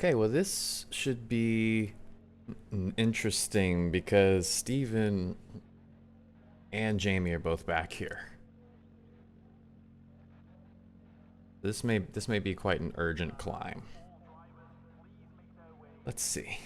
Okay, well this should be interesting because Steven and Jamie are both back here. This may be quite an urgent climb. Let's see.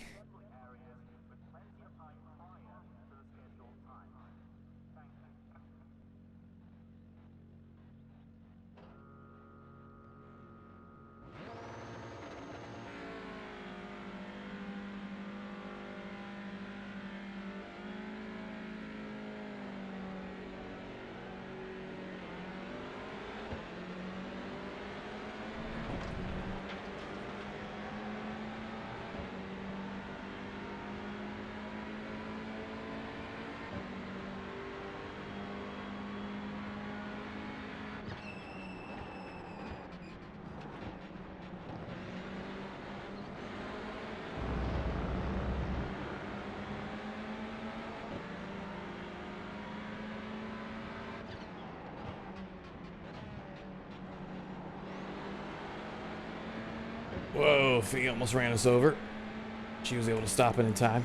Whoa, Fee almost ran us over. She was able to stop it in time.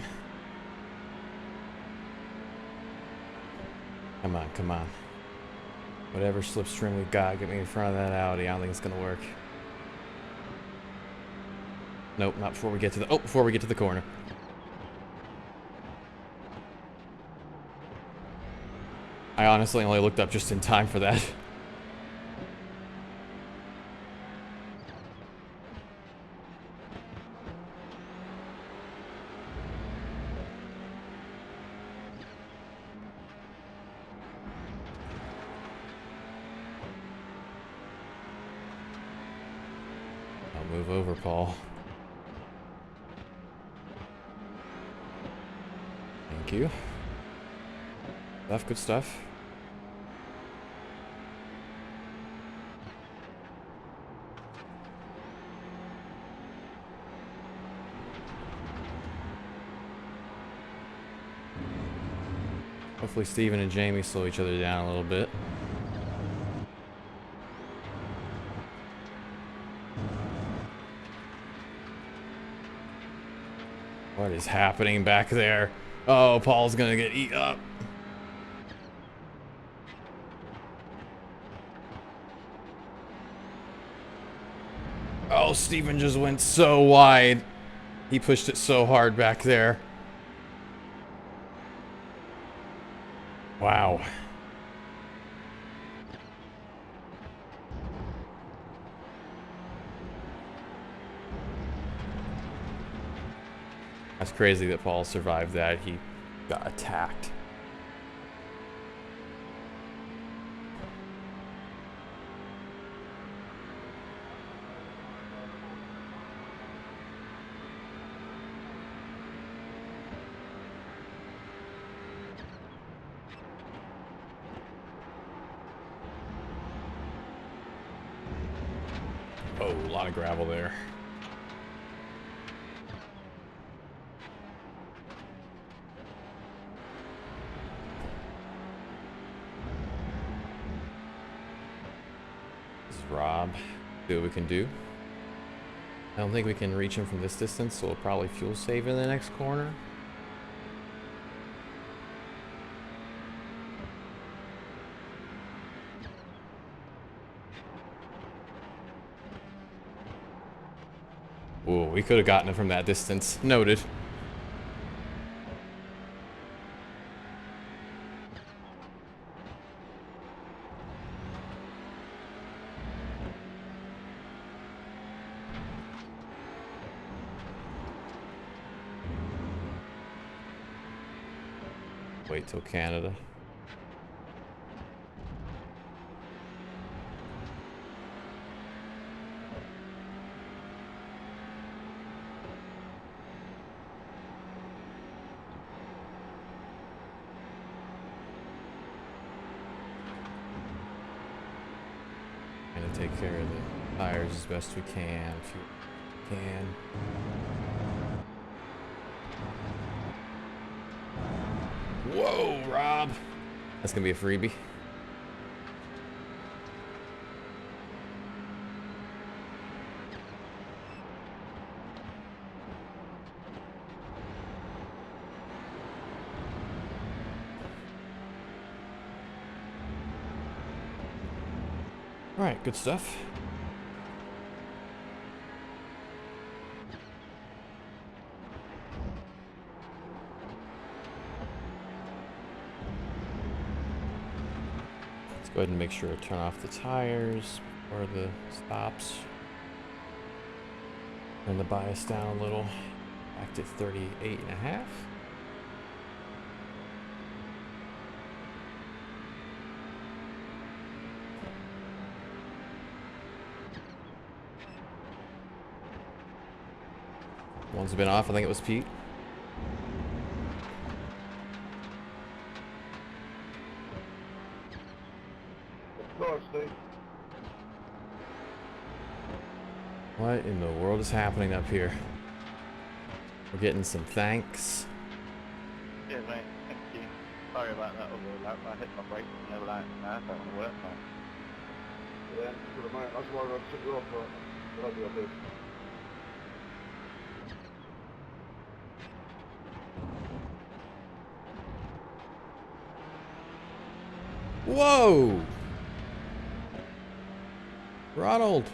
Come on, come on. Whatever slipstream we got, get me in front of that Audi. I don't think it's gonna work. Nope, not before we get to the before we get to the corner. I honestly only looked up just in time for that. I'll move over, Paul. Thank you. Good stuff. Hopefully Steven and Jamie slow each other down a little bit. What is happening back there? Oh, Paul's gonna get eat up. Oh, Steven just went so wide. He pushed it so hard back there. Wow. That's crazy that Paul survived that. He got attacked. Oh, a lot of gravel there. Rob, see what we can do. I don't think we can reach him from this distance, so we'll probably fuel save in the next corner. Ooh, we could have gotten it from that distance. Noted. Wait till Canada. Gonna take care of the tires as best we can, if we can. Whoa, Rob. That's gonna be a freebie. Alright, good stuff. Let's go ahead and make sure to turn off the tires before the stops. Turn the bias down a little. Back to 38.5. One's been off, I think it was Pete. What in the world is happening up here? We're getting some thanks. Yeah, mate, thank you. Sorry about that other lap. I hit my brakes and they were like, nah, I don't want to work now. Yeah, for the mate, that's why I took you off, but I'll do a bit. Whoa! Ronald!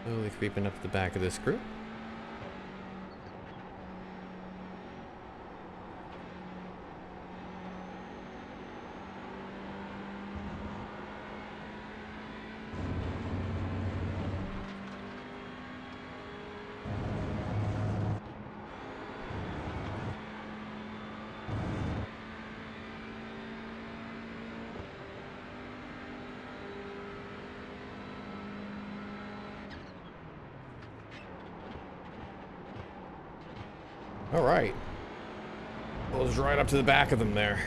Slowly creeping up the back of this group. All right. Goes right up to the back of them there.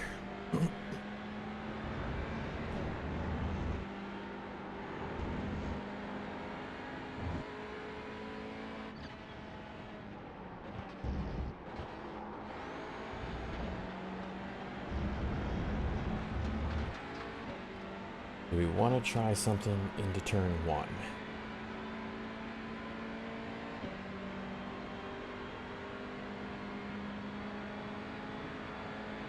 Do we want to try something into turn one?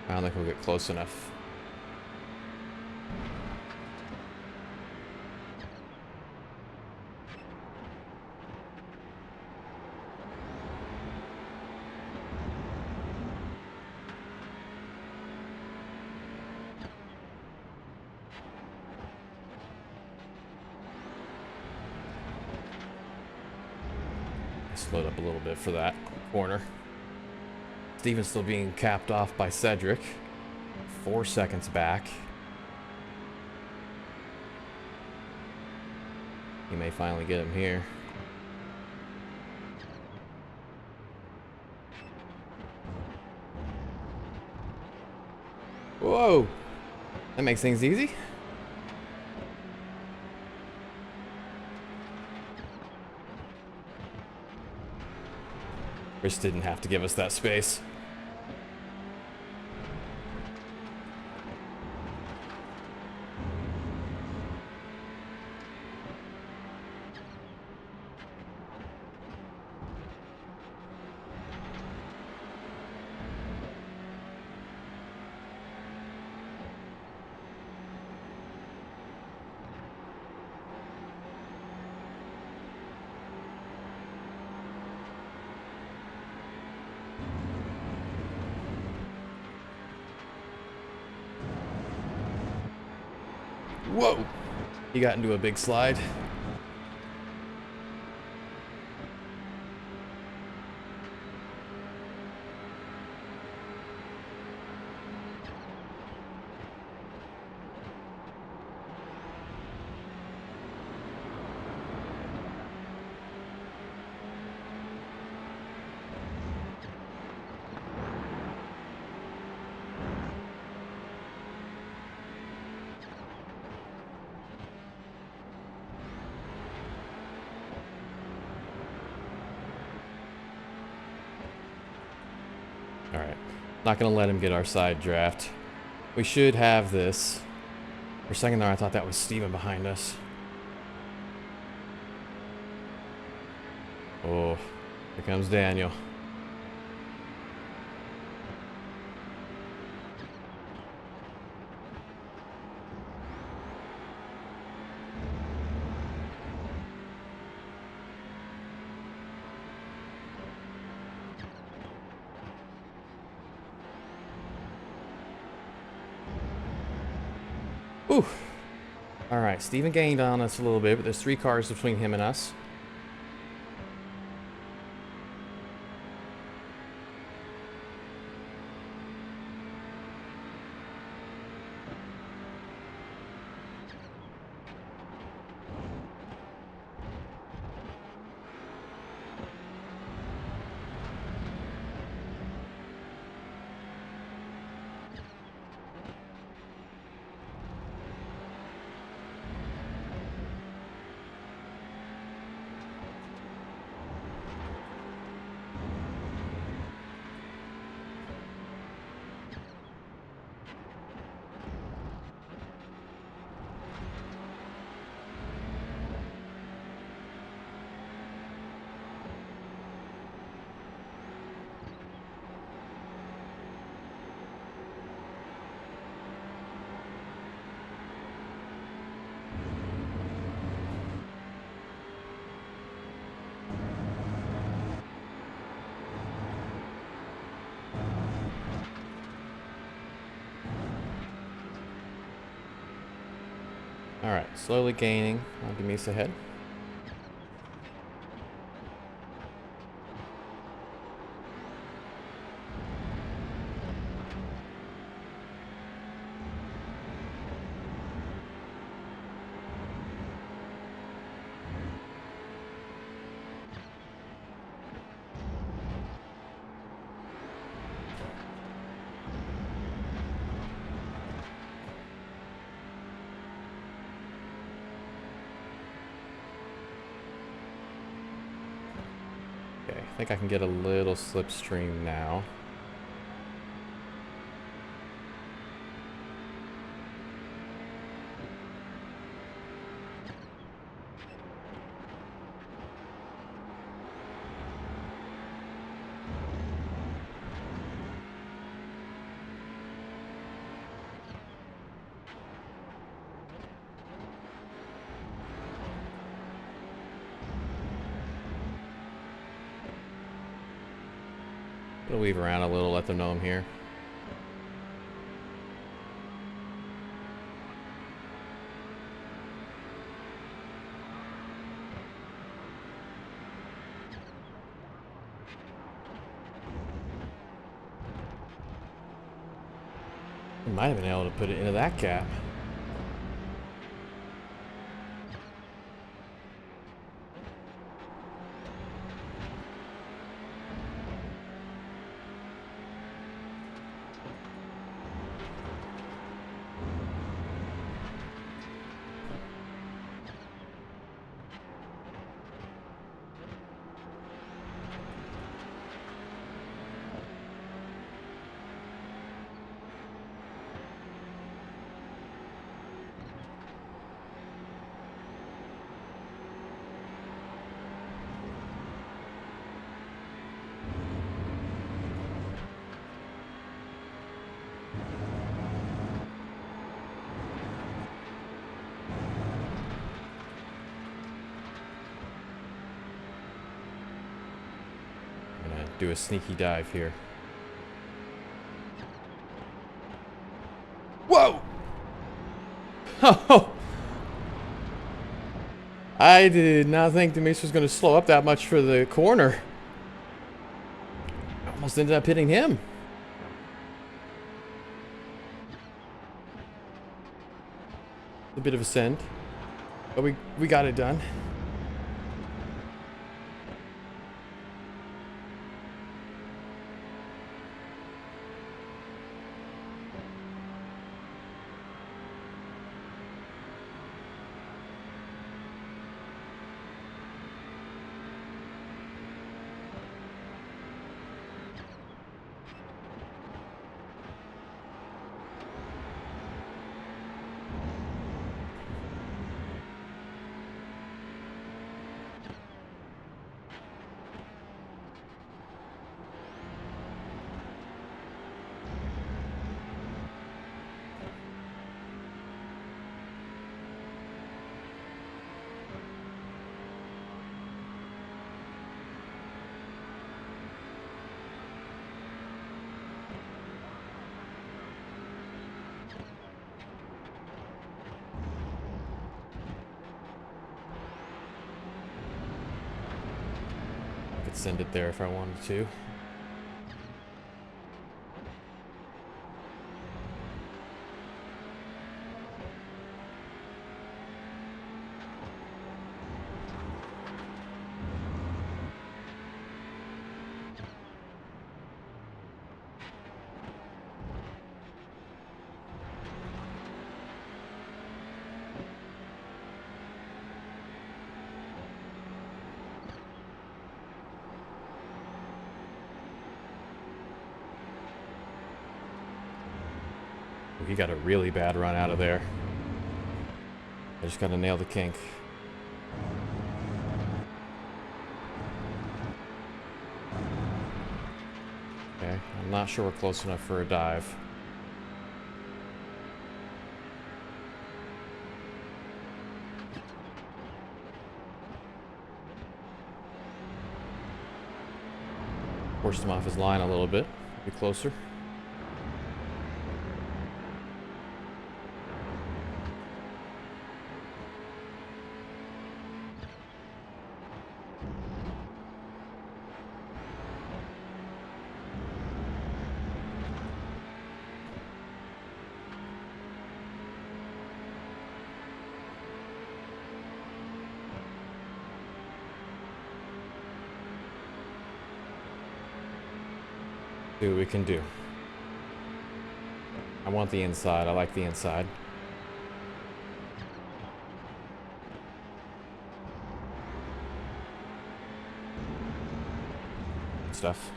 I don't think we'll get close enough. Slowed up a little bit for that corner. Steven's still being capped off by Cedric. 4 seconds back. He may finally get him here. Whoa! That makes things easy. Chris didn't have to give us that space. Whoa! He got into a big slide. All right. Not gonna let him get our side draft. We should have this. For a second there, I thought that was Steven behind us. Oh, here comes Daniel. Ooh. All right, Steven gained on us a little bit, but there's 3 cars between him and us. All right, slowly gaining on Denise ahead. Okay, I think I can get a little slipstream now. We'll weave around a little, let them know I'm here. We might have been able to put it into that gap. Do a sneaky dive here. Whoa! Oh! I did not think Demise was going to slow up that much for the corner. Almost ended up hitting him. A bit of a send, but we got it done. send it there if I wanted to. He got a really bad run out of there. I just gotta nail the kink. Okay, I'm not sure we're close enough for a dive. Forced him off his line a little bit. Be closer. See what we can do. I want the inside. I like the inside. Good stuff.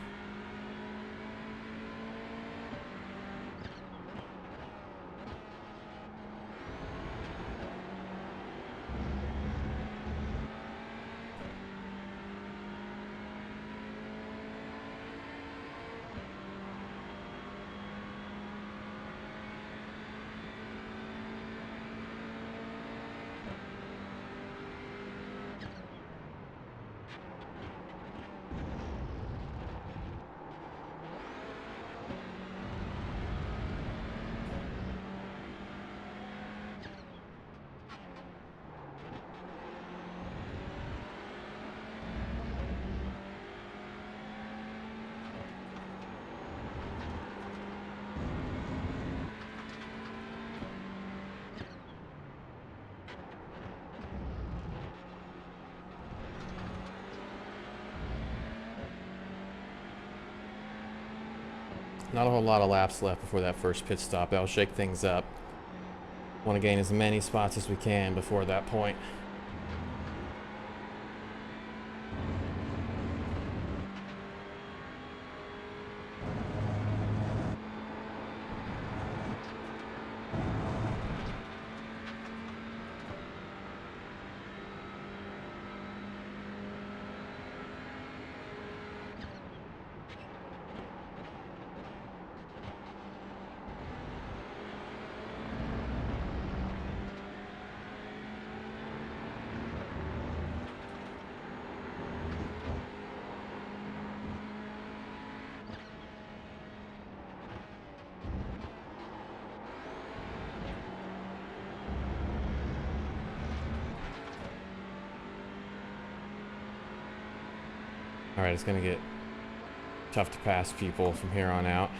Not a whole lot of laps left before that first pit stop. That'll shake things up. Want to gain as many spots as we can before that point. Alright, it's gonna get tough to pass people from here on out.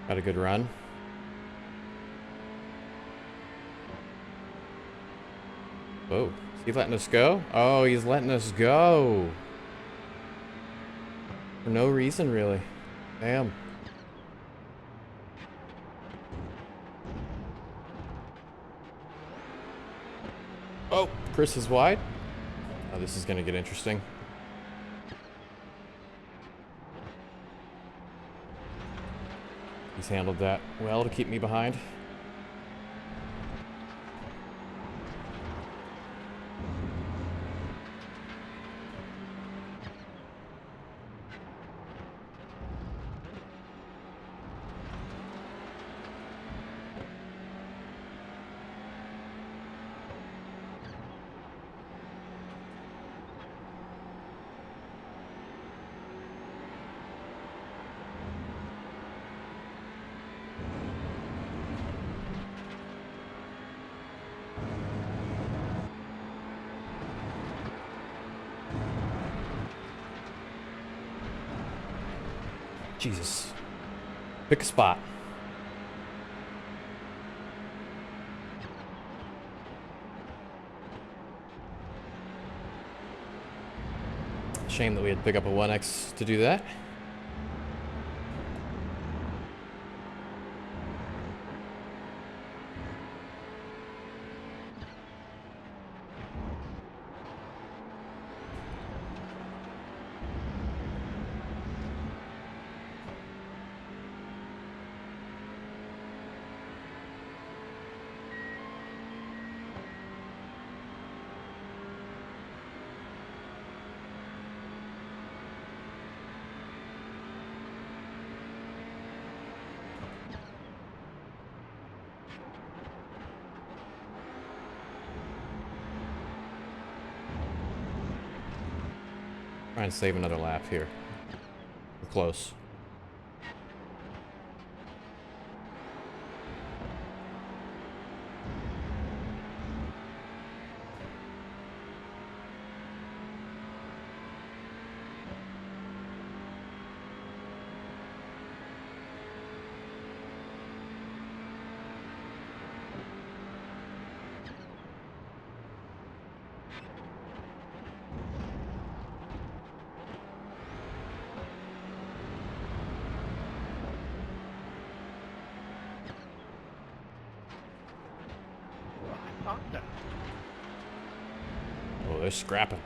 Got a good run. Whoa, is he letting us go? Oh, he's letting us go. For no reason, really. Damn. Oh, Chris is wide. Oh, this is gonna get interesting. He's handled that well to keep me behind. Jesus. Pick a spot. Shame that we had to pick up a 1X to do that. Try and save another lap here. We're close. I thought that. Oh, they're scrapping.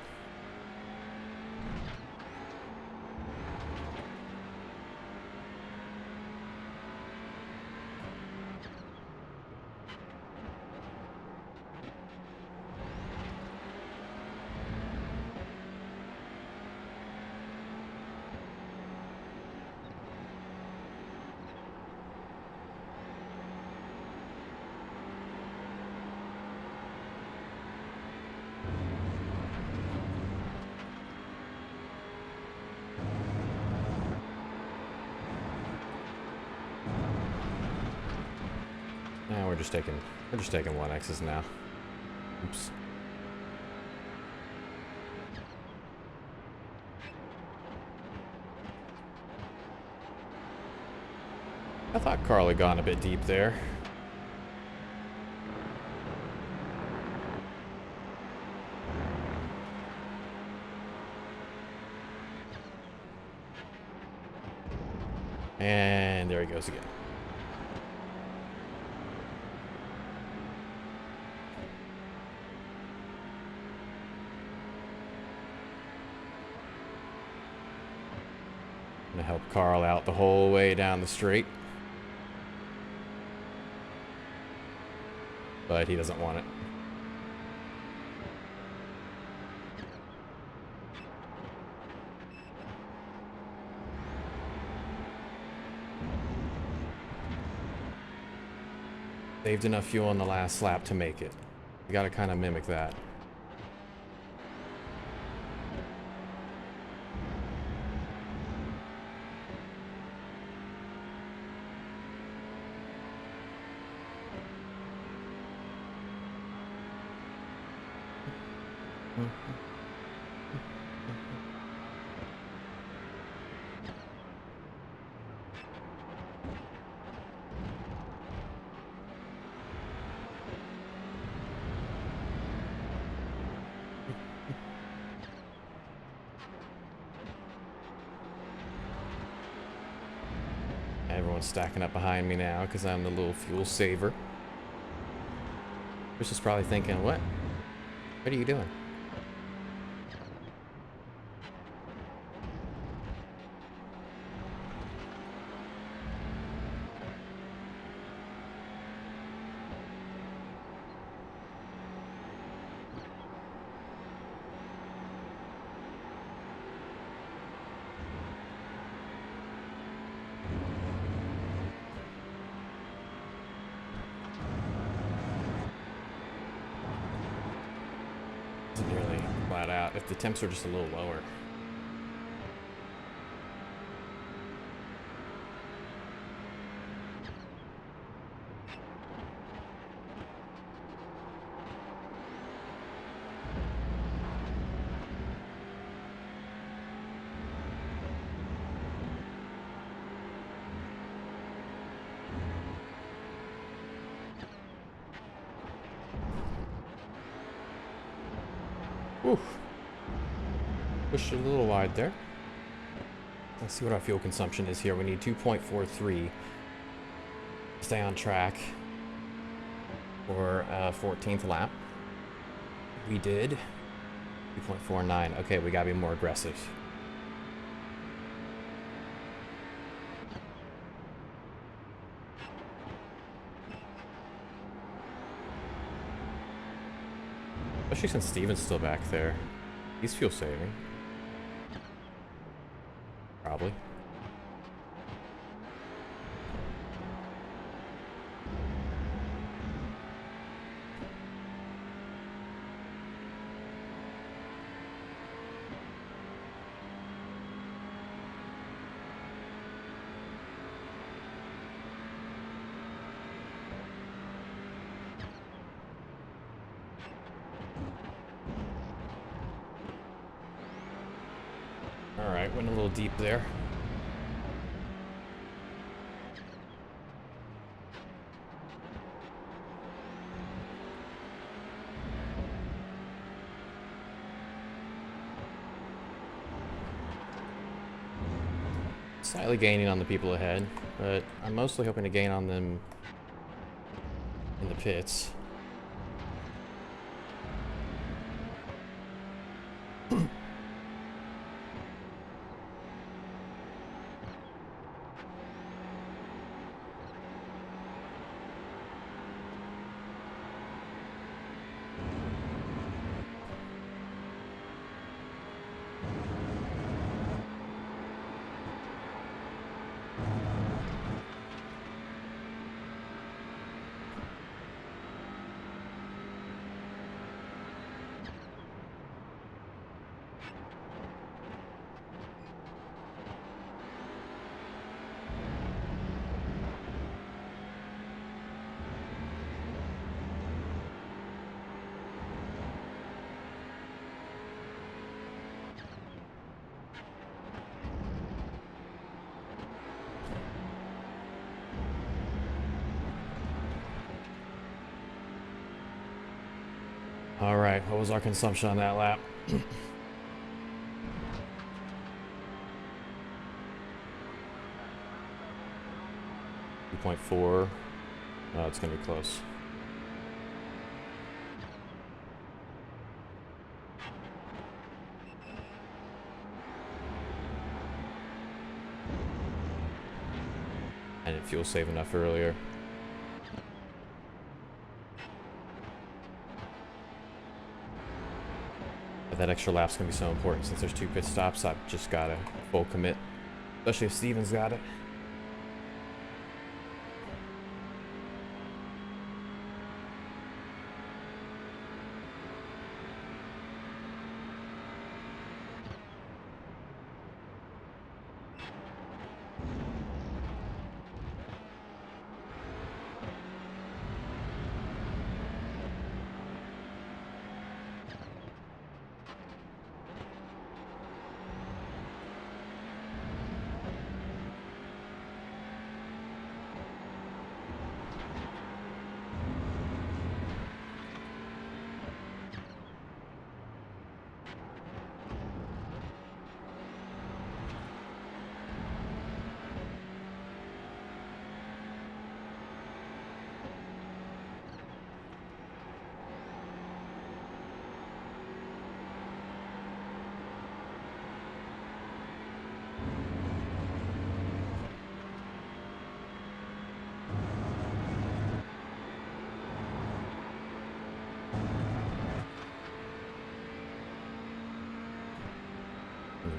Now we're just taking 1X's now. Oops. I thought Carl had gone a bit deep there. And there he goes again. Gonna help Carl out the whole way down the straight. But he doesn't want it. Saved enough fuel on the last lap to make it. You gotta kind of mimic that. Everyone's stacking up behind me now because I'm the little fuel saver. Chris is probably thinking, what? What are you doing? Isn't nearly flat out if the temps were just a little lower. Whew. Pushed it a little wide there. Let's see what our fuel consumption is here. We need 2.43 to stay on track for 14th lap. We did 2.49. Okay, we gotta be more aggressive. Especially since Steven's still back there. He's fuel saving. Probably. Alright, went a little deep there. Slightly gaining on the people ahead, but I'm mostly hoping to gain on them in the pits. All right, what was our consumption on that lap? 2.4. Oh, it's gonna be close. I didn't fuel save enough earlier. But that extra lap's gonna be so important since there's 2 pit stops. I've just gotta full commit, especially if Steven's got it.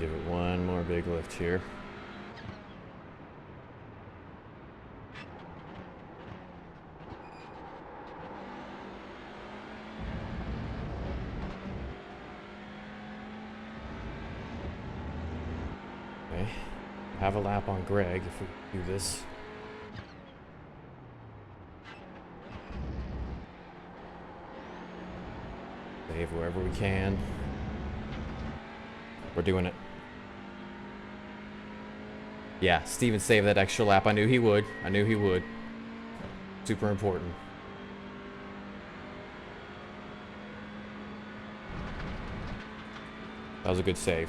Give it one more big lift here. Okay, have a lap on Greg if we do this. Save wherever we can. We're doing it. Yeah, Steven saved that extra lap. I knew he would. I knew he would. Super important. That was a good save.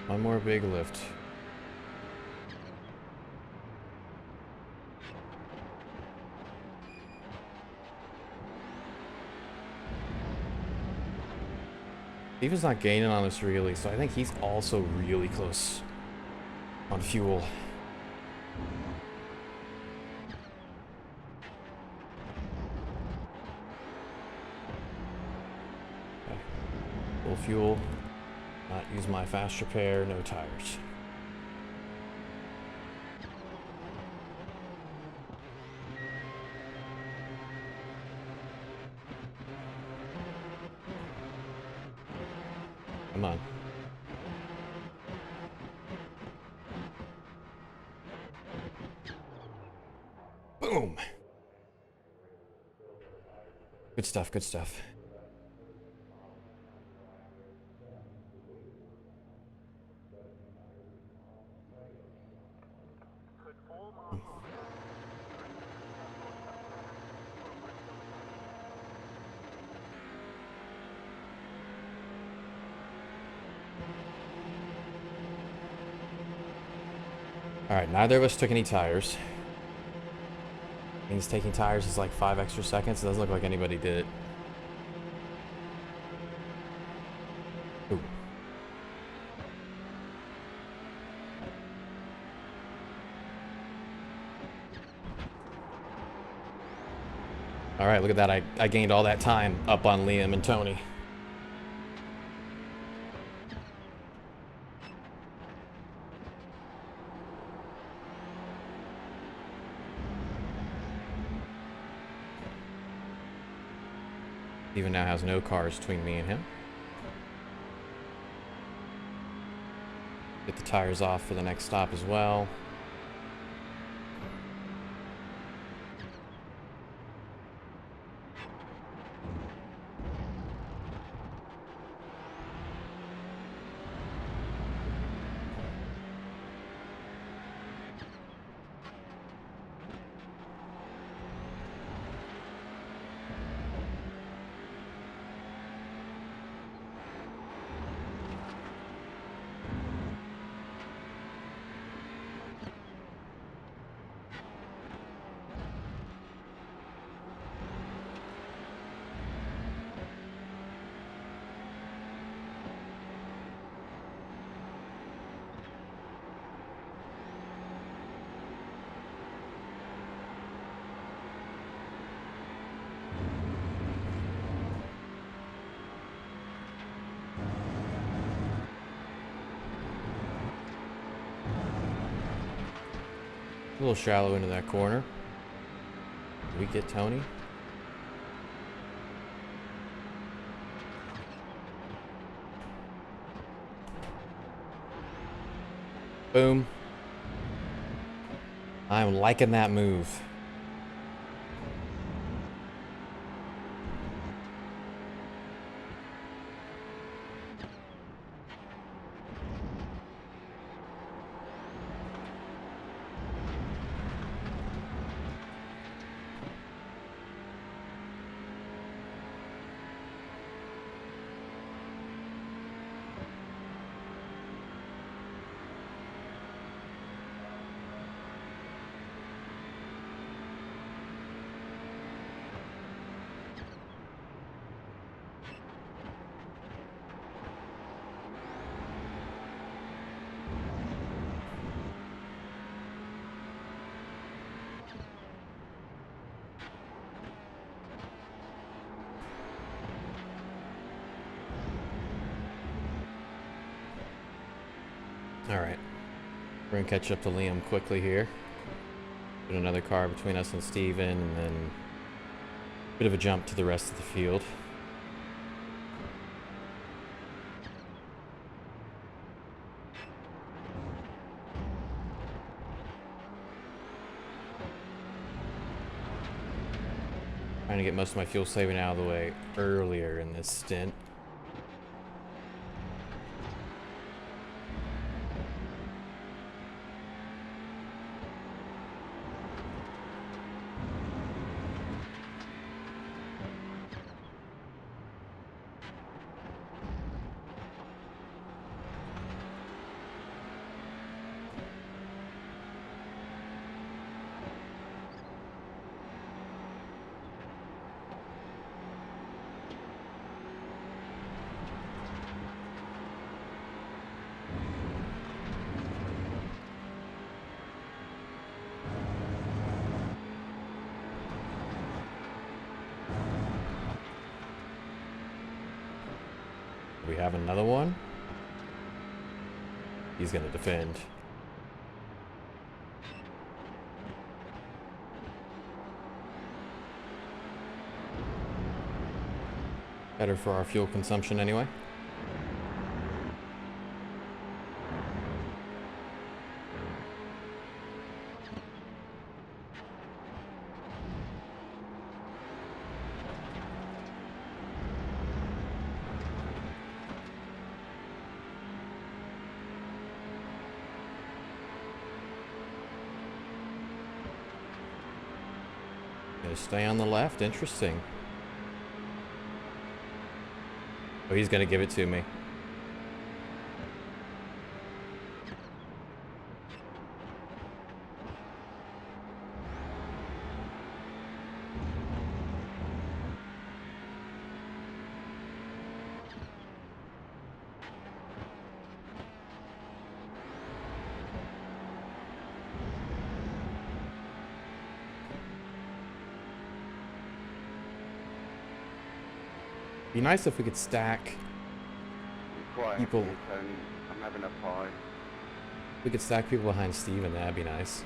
One more big lift. Steven's not gaining on us really, so I think he's also really close on fuel. Okay. Full fuel. Not use my fast repair, no tires. Come on. Boom! Good stuff, good stuff. Alright, neither of us took any tires. Means taking tires is like 5 extra seconds. It doesn't look like anybody did it. Ooh. Alright, look at that. I gained all that time up on Liam and Tony. Steven now has no cars between me and him. Get the tires off for the next stop as well. A little shallow into that corner. We get Tony. Boom. I'm liking that move. Alright. We're gonna catch up to Liam quickly here. Put another car between us and Steven, and then a bit of a jump to the rest of the field. Trying to get most of my fuel saving out of the way earlier in this stint. We have another one. He's gonna defend. Better for our fuel consumption anyway. Gonna stay on the left. Interesting. Oh, he's gonna give it to me. Be nice if we could stack. Be quiet, People- please, Tony. I'm having a pie. We could stack people behind Steven. That'd be nice.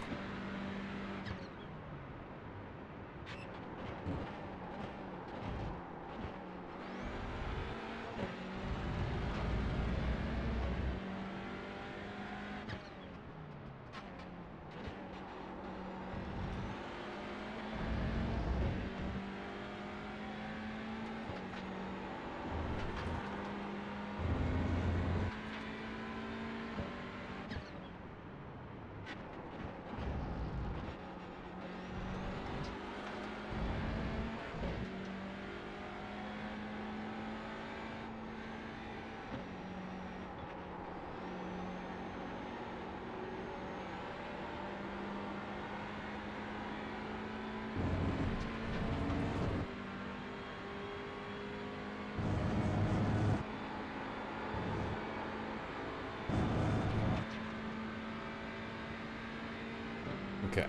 Okay.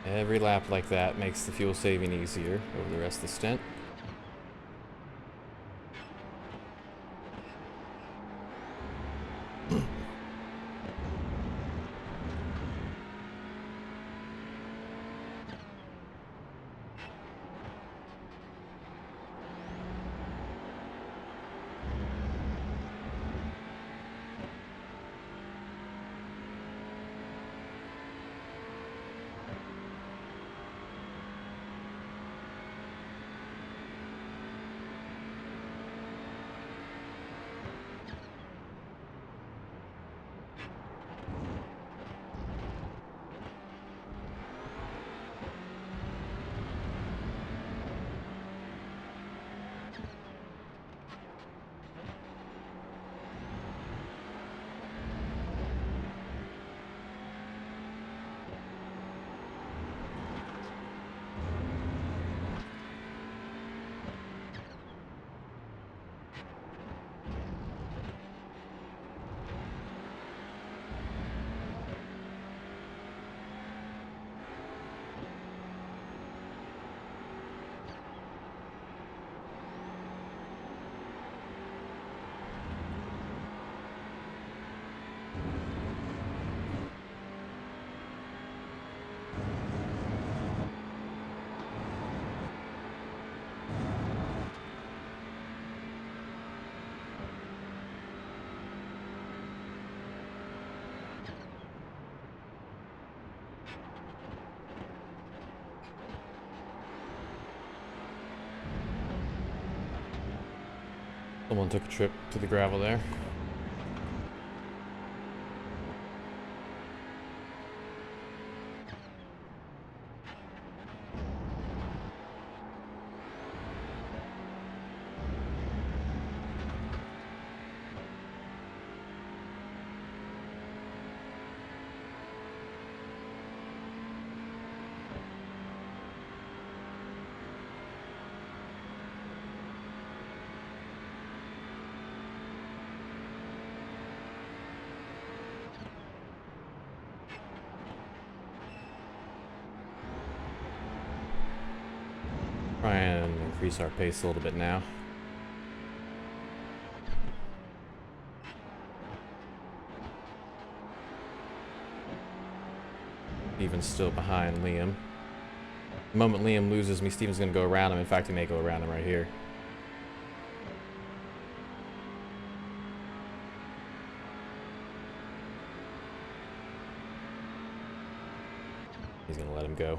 Every lap like that makes the fuel saving easier over the rest of the stint. Someone took a trip to the gravel there. Try and increase our pace a little bit now. Steven's still behind Liam. The moment Liam loses me, Steven's going to go around him. In fact, he may go around him right here. He's going to let him go.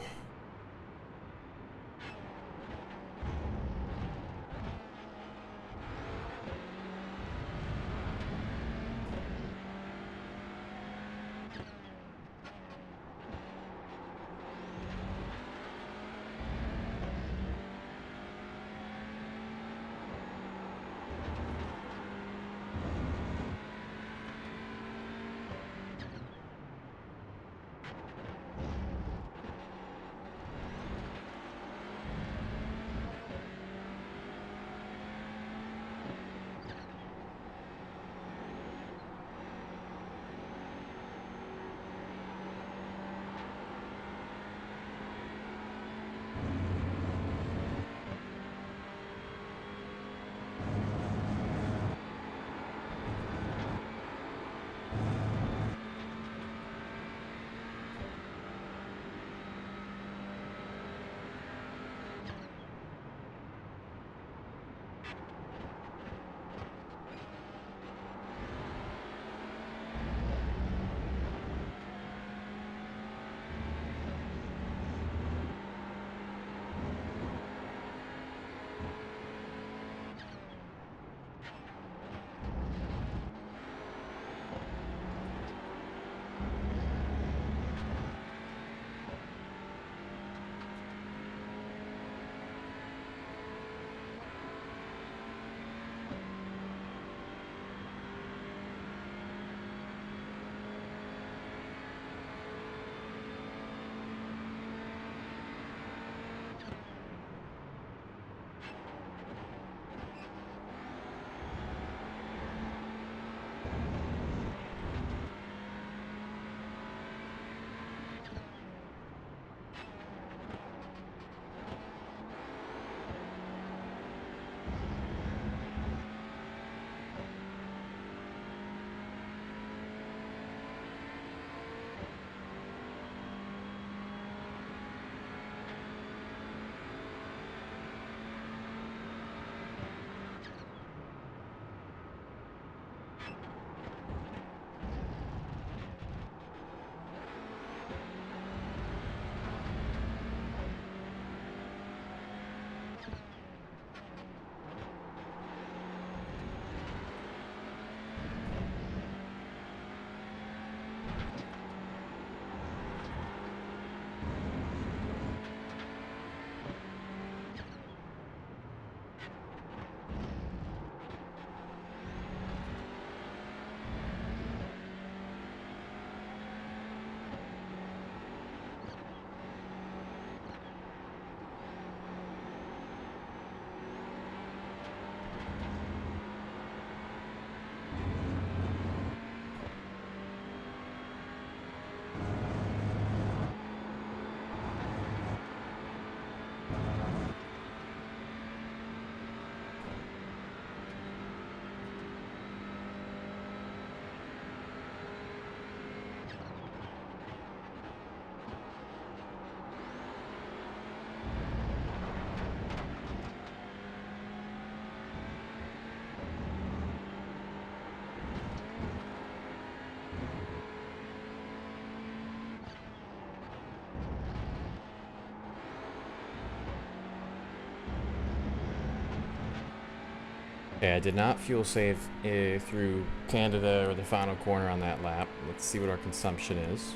Okay, I did not fuel save through Canada or the final corner on that lap. Let's see what our consumption is.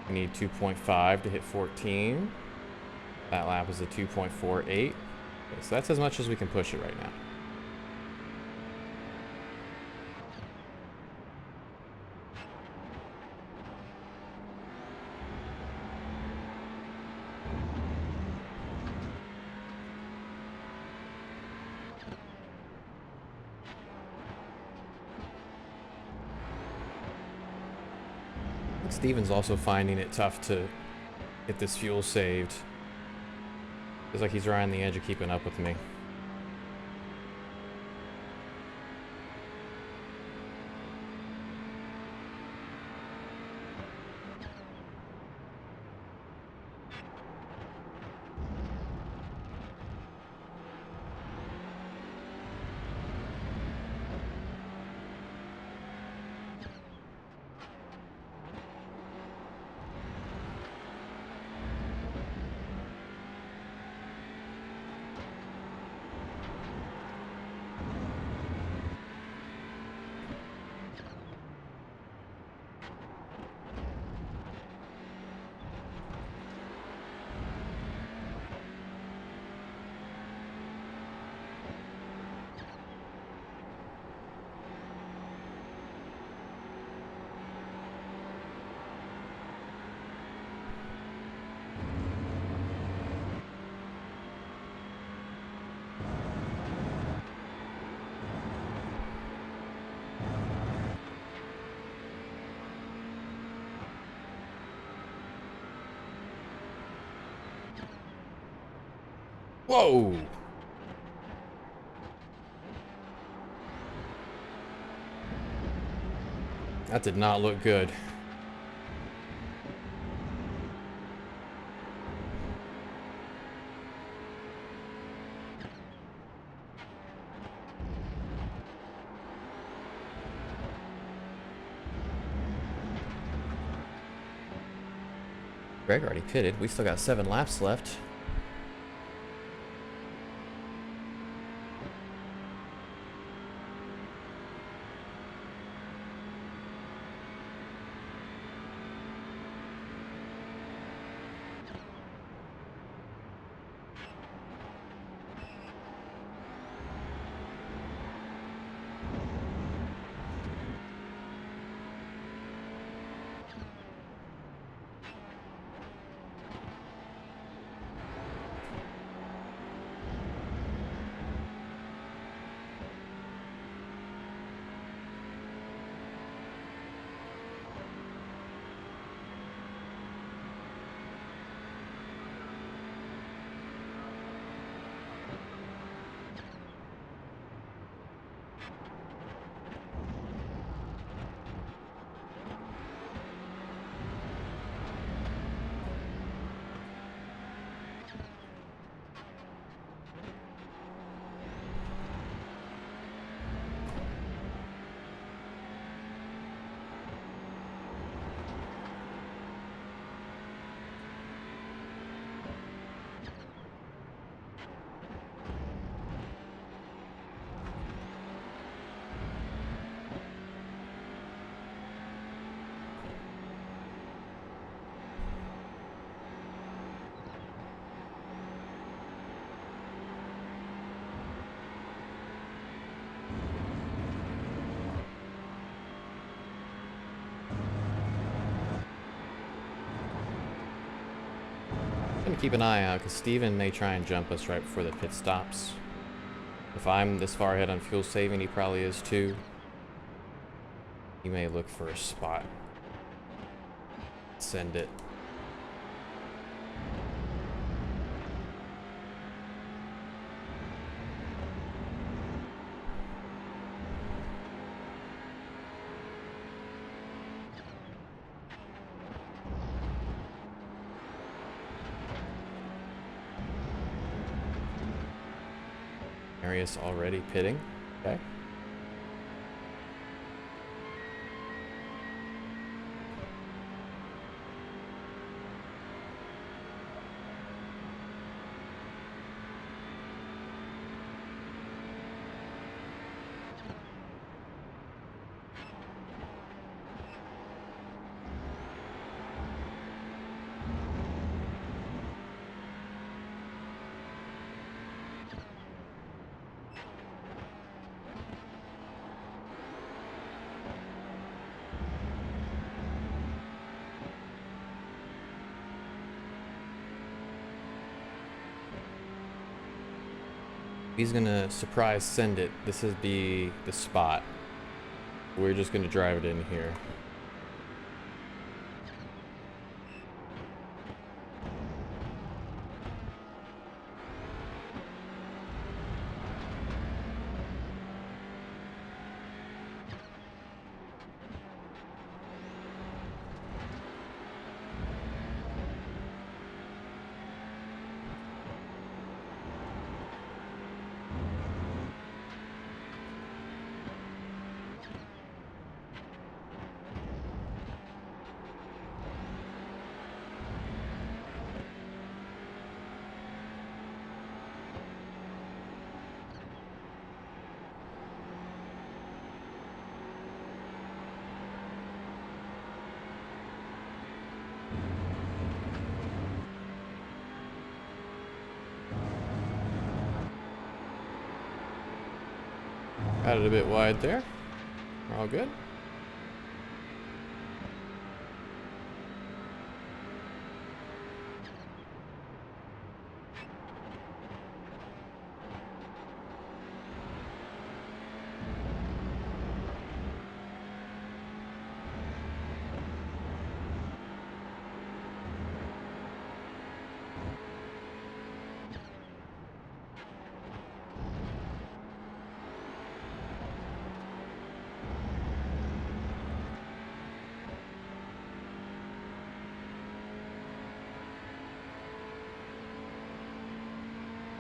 We need 2.5 to hit 14. That lap is a 2.48. Okay, so that's as much as we can push it right now. Steven's also finding it tough to get this fuel saved. Feels like he's right on the edge of keeping up with me. Whoa! That did not look good. Greg already pitted. We still got 7 laps left. I'm gonna keep an eye out because Steven may try and jump us right before the pit stops. If I'm this far ahead on fuel saving, he probably is too. He may look for a spot. Send it. Marius already pitting. Okay. He's gonna surprise send it. This is the spot. We're just gonna drive it in here. Got it a bit wide there. We're all good.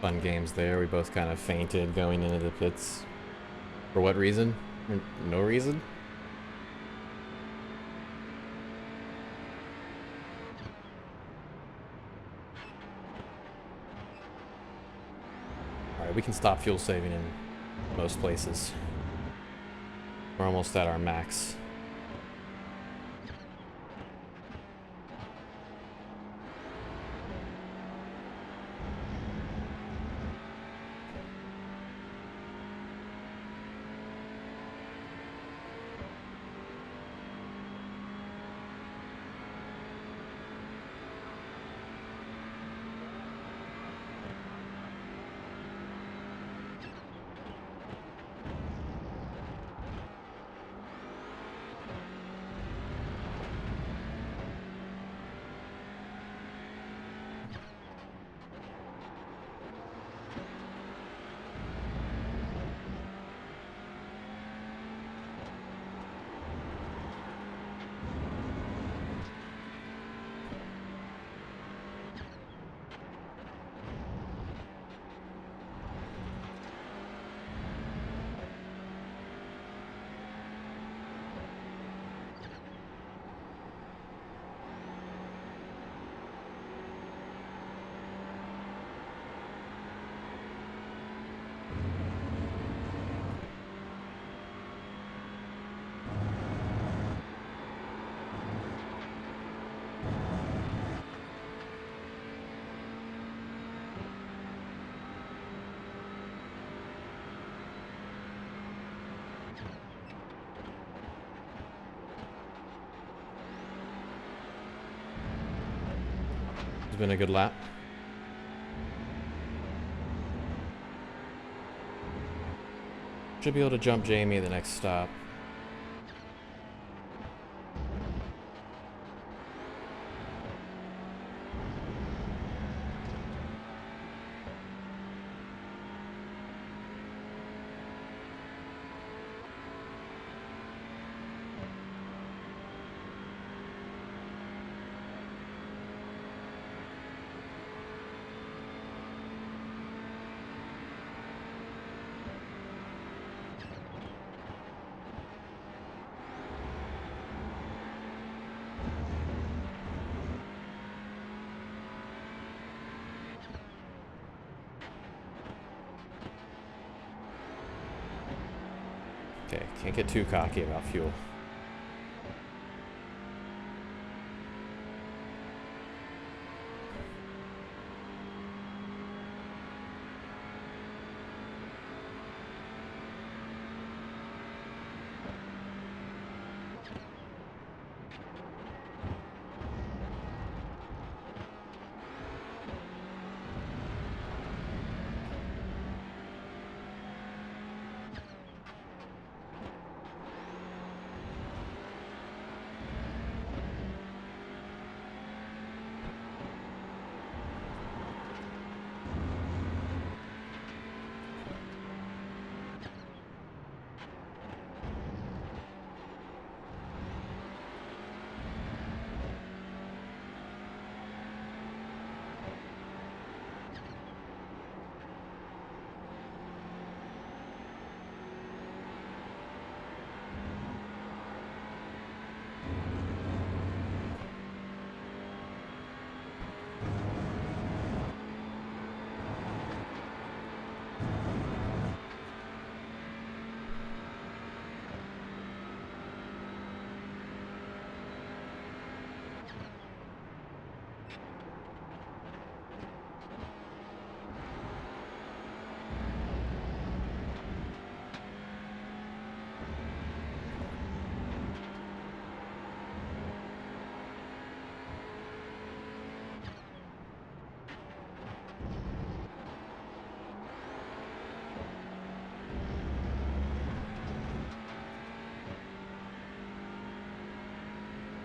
Fun games there. We both kind of fainted going into the pits. For what reason? No reason? Alright, we can stop fuel saving in most places. We're almost at our max. It's been a good lap. Should be able to jump Jamie at the next stop. Okay, can't get too cocky about fuel.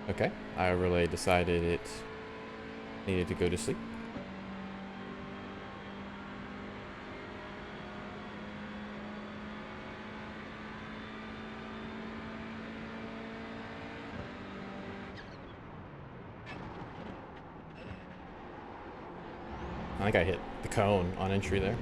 Okay, I really decided it needed to go to sleep. I think I hit the cone on entry there.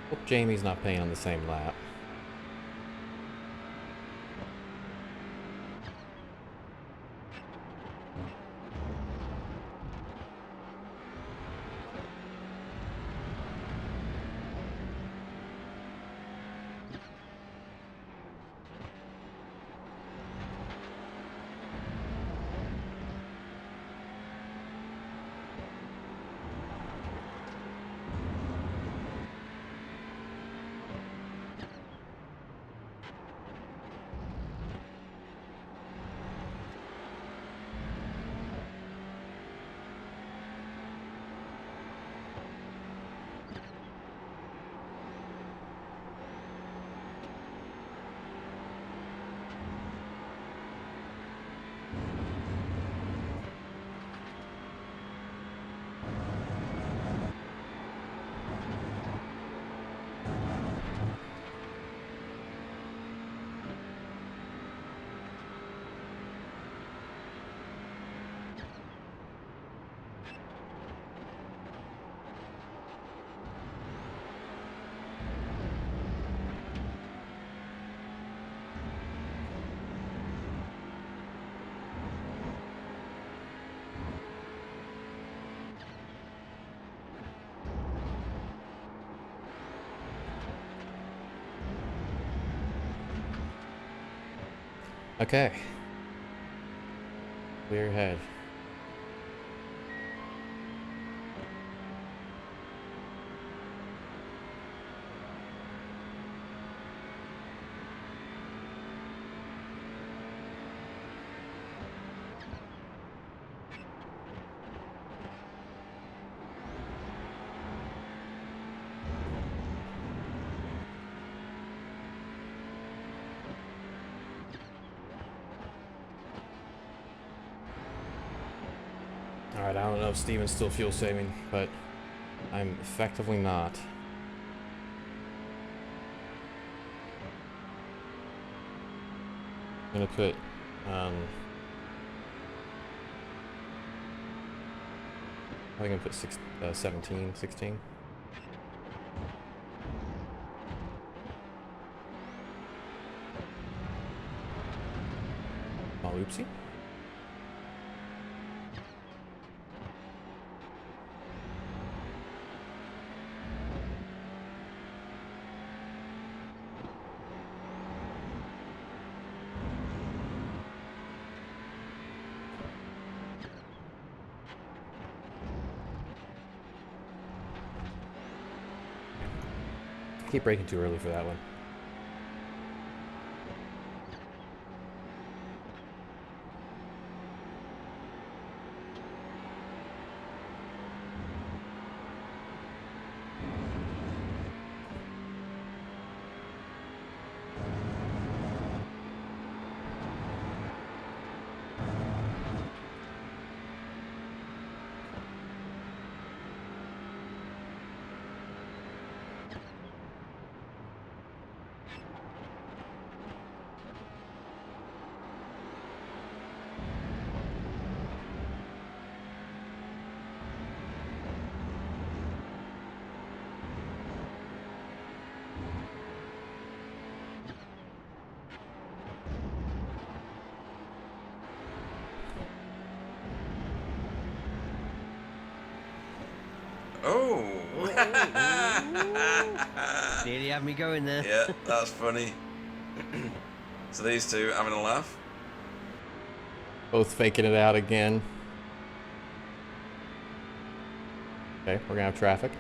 Hope Jamie's not paying on the same lap. Okay. Clear ahead. Alright, I don't know if Steven's still fuel saving, but I'm effectively not. I'm gonna put, I think I'm gonna put 17, 16. Oh, oopsie. Keep braking too early for that one. Oh! Nearly had me going there. Yeah, that's funny. So these two having a laugh. Both faking it out again. Okay, we're gonna have traffic.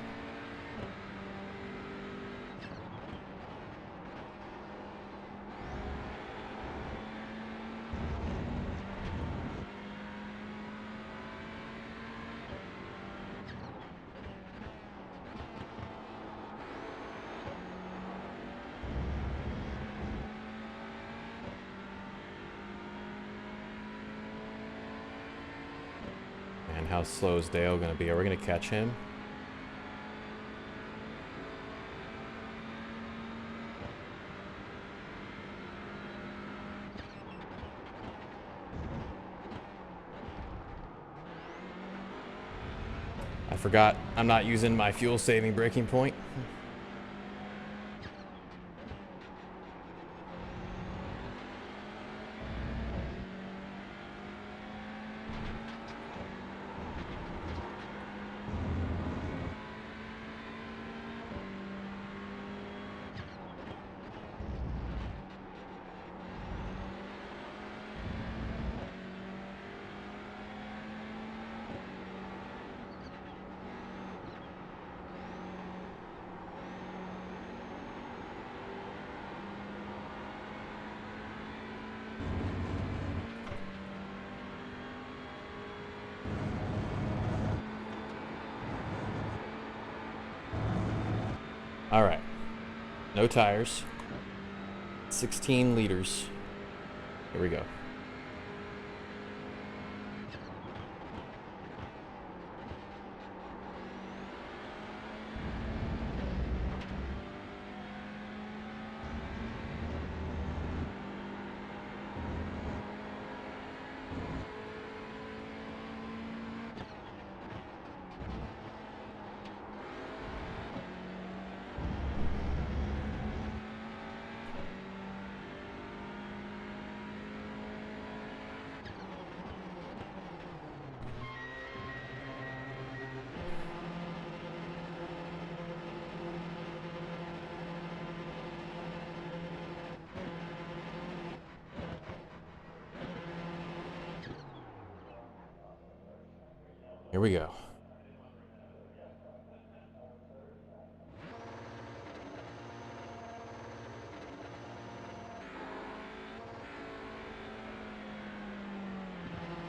how slow is Dale going to be? Are we going to catch him? I forgot I'm not using my fuel saving braking point. All right. No tires. 16 liters. Here we go. Here we go.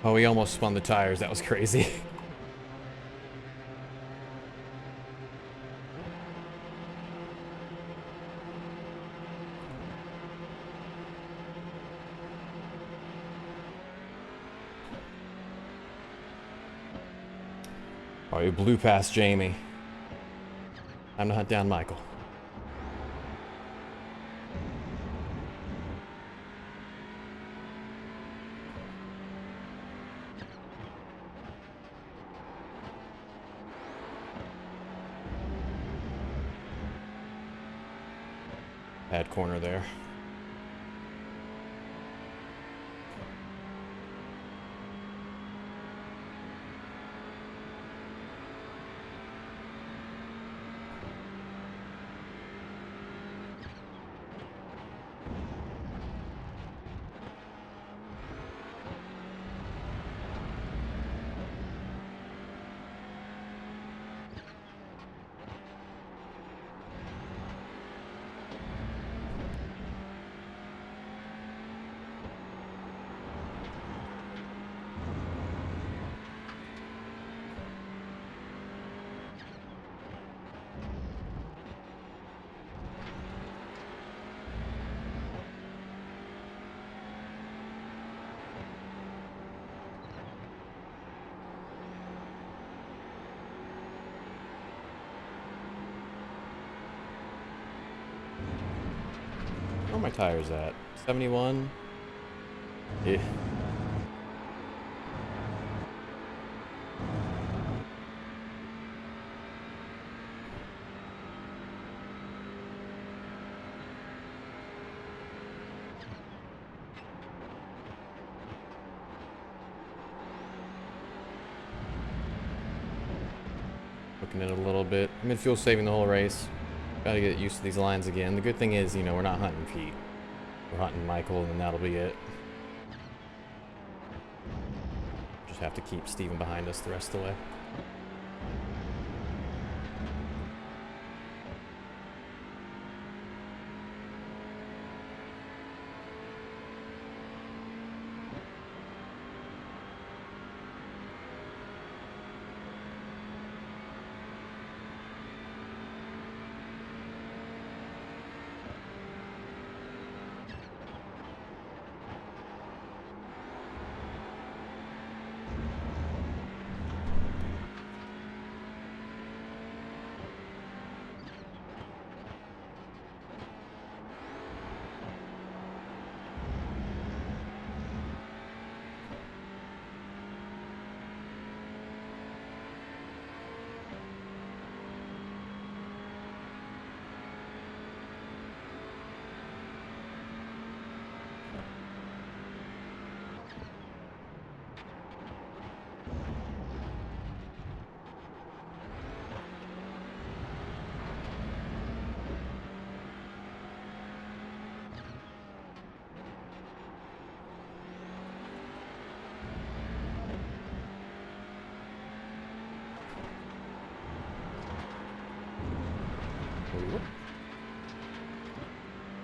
Oh, we almost spun the tires. That was crazy. Oh, we blew past Jamie. Time to hunt down Michael. Bad corner there. Where are my tires at? 71? Yeah. Looking at it a little bit. I'm in fuel saving the whole race. Gotta get used to these lines again. The good thing is, you know, we're not hunting Pete. We're hunting Michael, and that'll be it. Just have to keep Steven behind us the rest of the way.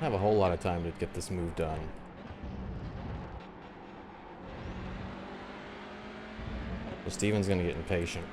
I have a whole lot of time to get this move done. So Steven's gonna get impatient.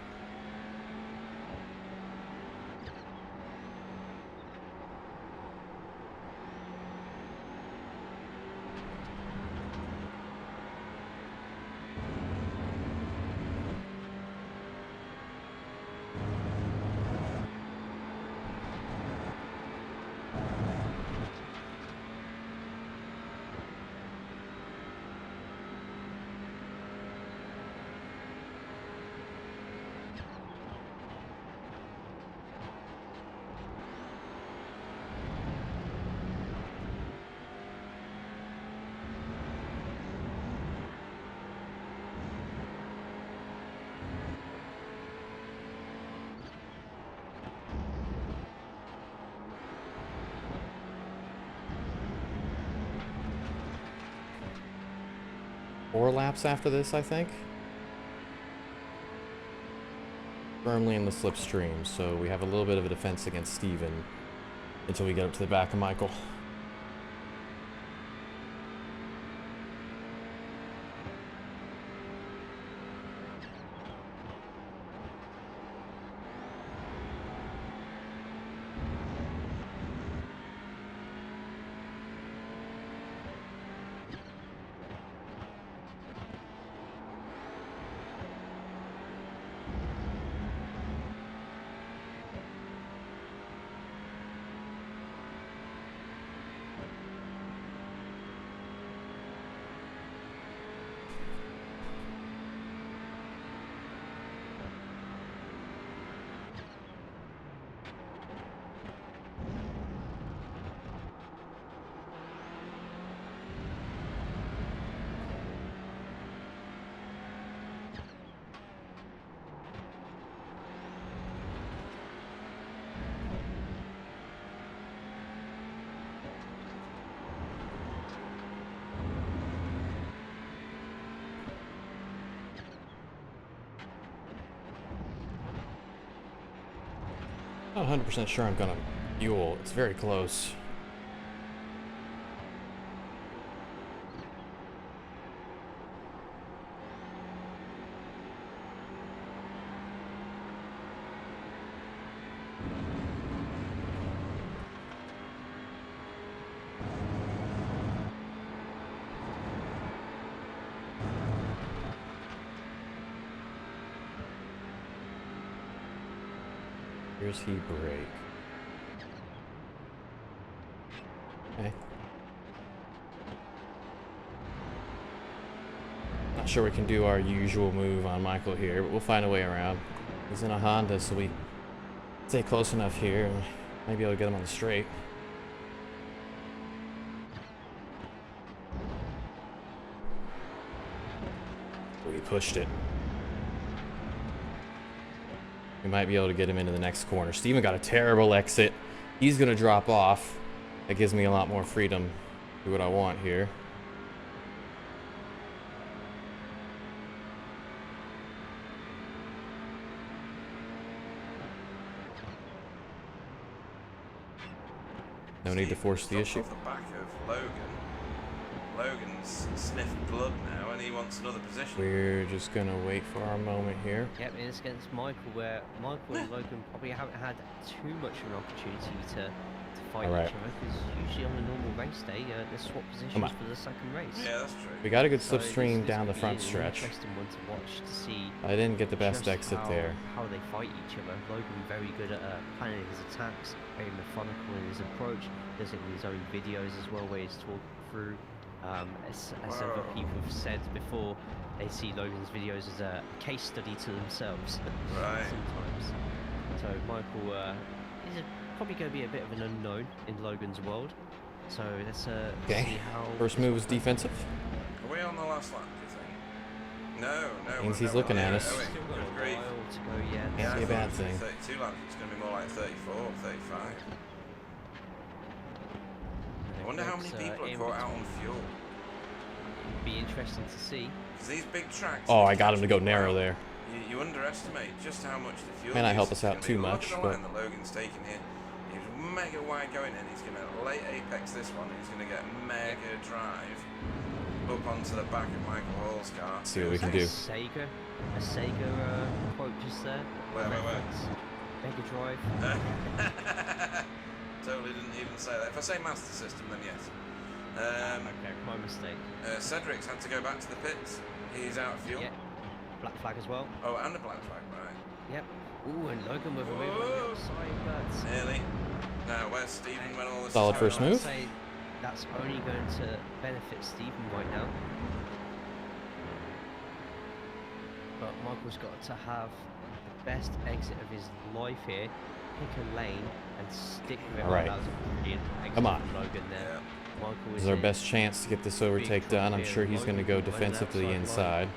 Four laps after this, I think. Firmly in the slipstream, so we have a little bit of a defense against Steven until we get up to the back of Michael. Not 100% sure I'm gonna fuel. It's very close. Here's he brake. Okay. Not sure we can do our usual move on Michael here, but we'll find a way around. He's in a Honda, so we stay close enough here and might be able to get him on the straight. We pushed it. We might be able to get him into the next corner. Steven got a terrible exit. He's going to drop off. That gives me a lot more freedom to do what I want here. No need to force the issue. Off the back of Logan. Logan's sniffed blood now, and he wants another position. We're just gonna wait for our moment here. Yep, it's against Michael, where Michael and Logan probably haven't had too much of an opportunity to fight each other, because usually on a normal race day, they swap positions for the second race. Yeah, that's true. We got a good slipstream down the front stretch. Interesting one to watch to see. I didn't get the best exit there. How they fight each other. Logan very good at planning his attacks, very methodical in his approach. Does it in his own videos as well, where he's talking through. As other people have said before, they see Logan's videos as a case study to themselves. Right. Sometimes. So Michael is probably going to be a bit of an unknown in Logan's world. So let's see how. First move was defensive. Are we on the last lap, do you think? No. Means he's looking at us. Still got a while to go yet. Can't be a bad thing. 32 laps, it's going to be more like 34 or 35. I wonder how many people are caught out on fuel. Be interesting to see. Because these big tracks. Oh, I got him to go narrow there. You underestimate just how much the fuel. May not help us out too much, look at the line that Logan's taking here. He's mega wide going in. He's going to late apex this one. He's going to get mega drive up onto the back of Michael Hall's car. See what we can do. A Sega quote just there. Where? Mega Drive. Totally didn't even say that. If I say Master System, then yes. Okay, my mistake. Cedric's had to go back to the pits. He's out of fuel. Yep. Black flag as well. Oh, and a black flag, right. Yep. Ooh, and Logan with a move on the outside, but... Nearly. Now, where's Stephen when all this Solid is first going on? move. I'd say that's only going to benefit Stephen right now. But Michael's got to have the best exit of his life here. Pick a lane and stick with it. All right. That was a brilliant exit Come on. from Logan there. Yeah. Michael This is our best chance to get this overtake done. I'm sure he's going to go defensive to the inside.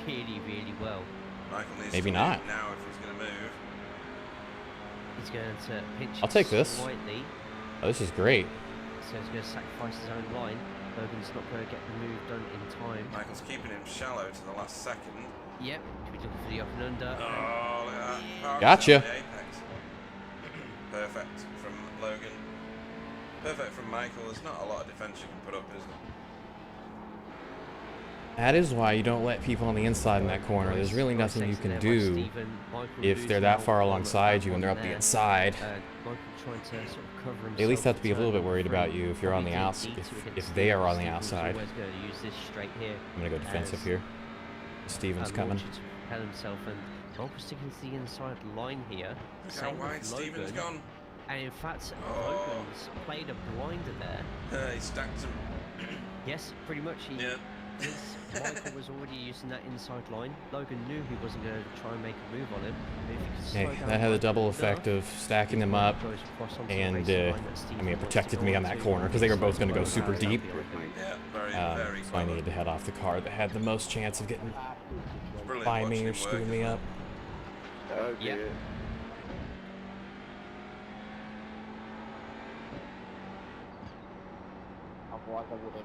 Really, really well. Michael needs Maybe to not. move now if he's going to move. He's going to pinch I'll take this. slightly. Oh, this is great. So he's going to sacrifice his own line. Logan's not going to get the move done in time. Michael's keeping him shallow to the last second. Yep, could be looking for the up and under. Oh, look at that. Parked Gotcha. on the apex. Perfect from Logan. Perfect from Michael. There's not a lot of defense you can put up, is there? That is why you don't let people on the inside in that corner. There's really nothing you can do if they're that far alongside you and they're up the inside. They at least have to be a little bit worried about you if you're on the outside. If they are on the outside. I'm gonna go defensive here. Steven's coming. Himself and Michael's sticking to the inside line here. Look how wide Steven's gone. And in fact, Oh. Logan's played a blinder there. He stacked him. Yes, pretty much. Yeah. Michael was already using that inside line. Logan knew he wasn't going to try and make a move on him. But if he could slow Hey, down that had the enough, double effect of stacking them up, goes across onto the and racing line that I Stephen mean, it wants to protected go me on that onto. corner because they were both going to go super deep. Yeah, very So I clever. needed to head off the car that had the most chance of getting Brilliant by watching me or him screwing work, me isn't up. Oh Yeah. dear. Otherwise I would have.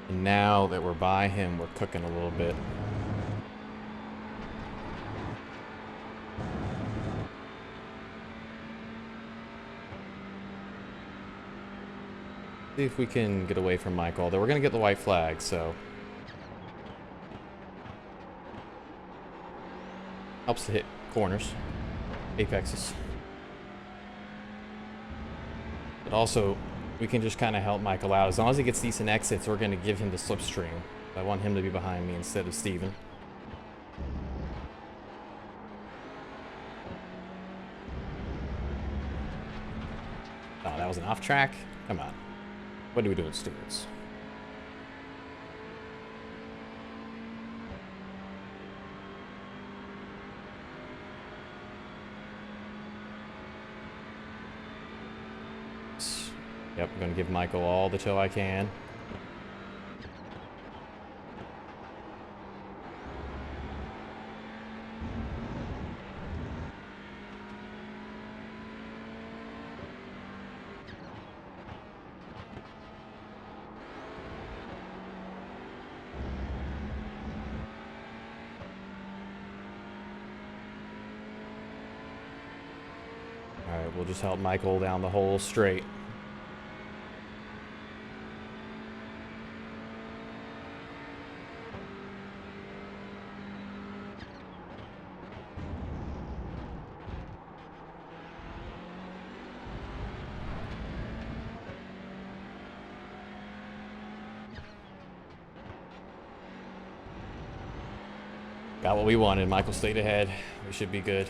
And now that we're by him, we're cooking a little bit. See if we can get away from Michael. Though we're gonna get the white flag, so helps to hit corners, apexes. But also, we can just kind of help Michael out. As long as he gets decent exits, we're going to give him the slipstream. I want him to be behind me instead of Steven. Oh, that was an off track? Come on. What do we do with stewards? Yep, I'm gonna give Michael all the tow I can. Alright, we'll just help Michael down the whole straight. Got what we wanted. Michael stayed ahead. We should be good.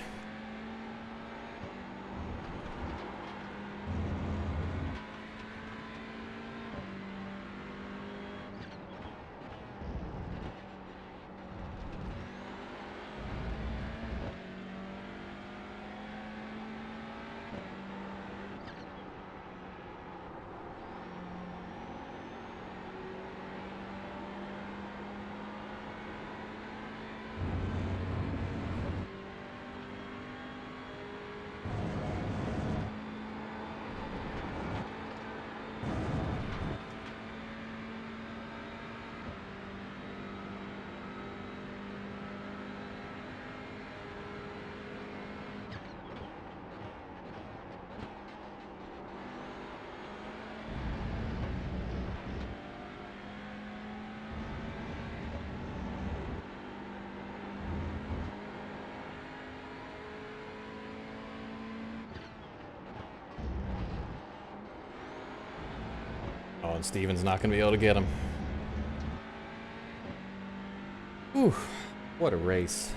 Oh, and Steven's not going to be able to get him. Whew, what a race.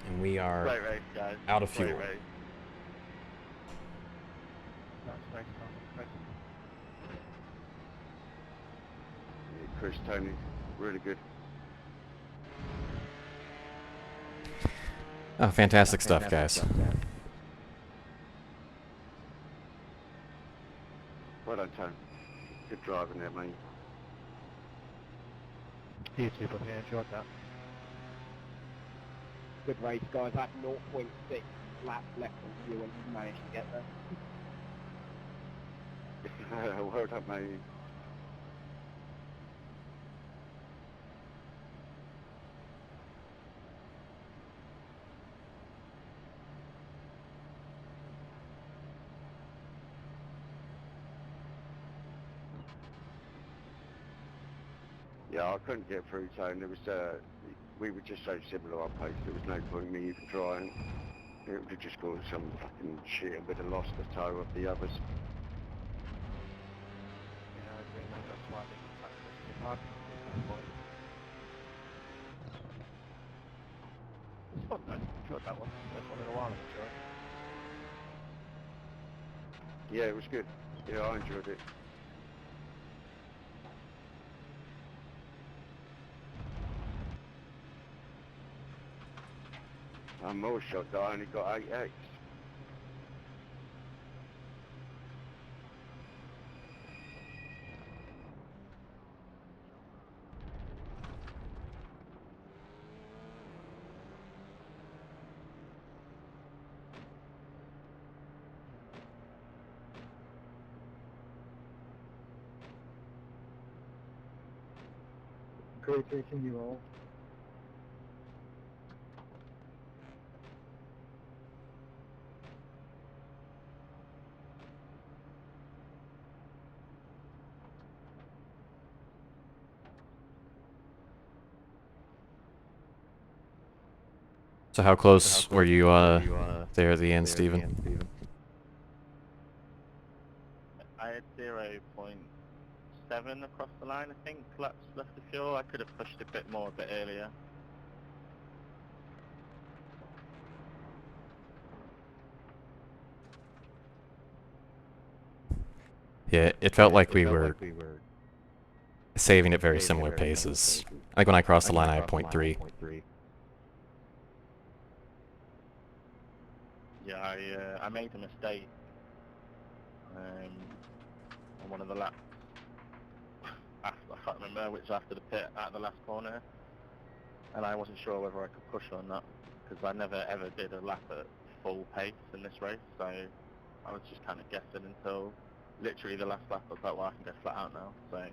And we are Great race, guys. out of fuel. Great race. That's nice. Yeah, Chris, Tony, really good. Oh, fantastic stuff, guys. Well done, Tony. Good driving there, mate. You too, buddy. I enjoyed that. Good race, guys. Had 0.6 laps left on fuel and managed to get there. Well done, mate. Yeah, I couldn't get through, Tony. There was, we were just so similar on pace. There was no point in me even trying. It would have just caused some fucking shit and would have lost the toe of the others. Yeah, I agree, mate. That's why I think it's too hard. It's fun, though. Enjoyed that one. First one in a while, I'm sure. Yeah, it was good. Yeah, I enjoyed it. I'm more shocked that I only got 8X. Great racing you all. So how close were you there at the end, Steven? I had 0.7 across the line, I think, laps left of fuel. I could have pushed a bit more a bit earlier. Yeah, it felt like we were saving at very similar paces. Like when I crossed the line, I had 0.3. Yeah, I made a mistake on one of the laps. After, I can't remember which after the pit at the last corner, and I wasn't sure whether I could push or not because I never ever did a lap at full pace in this race. So I was just kind of guessing until literally the last lap. I was like, well, I can go flat out now. So